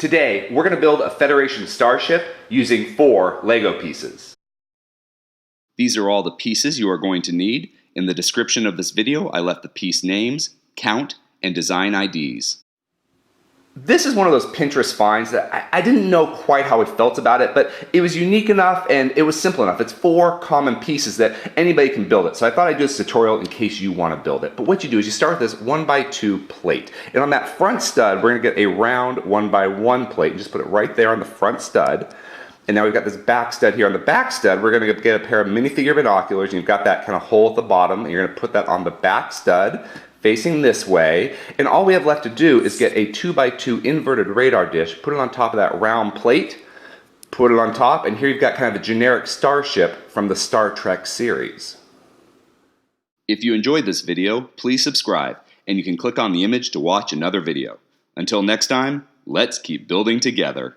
Today, we're going to build a Federation Starship using 4 LEGO pieces. These are all the pieces you are going to need. In the description of this video, I left the piece names, count, and design IDs. This is one of those Pinterest finds that I didn't know quite how I felt about it, but it was unique enough and it was simple enough. It's 4 common pieces that anybody can build it. So I thought I'd do this tutorial in case you want to build it. But what you do is you start with this 1x2 plate. And on that front stud, we're going to get a round 1x1 plate and just put it right there on the front stud. And now we've got this back stud here. On the back stud, we're going to get a pair of minifigure binoculars, and you've got that kind of hole at the bottom, and you're going to put that on the back stud, facing this way. And all we have left to do is get a 2x2 inverted radar dish, put it on top of that round plate, put it on top, and here you've got kind of a generic starship from the Star Trek series. If you enjoyed this video, please subscribe, and you can click on the image to watch another video. Until next time, let's keep building together.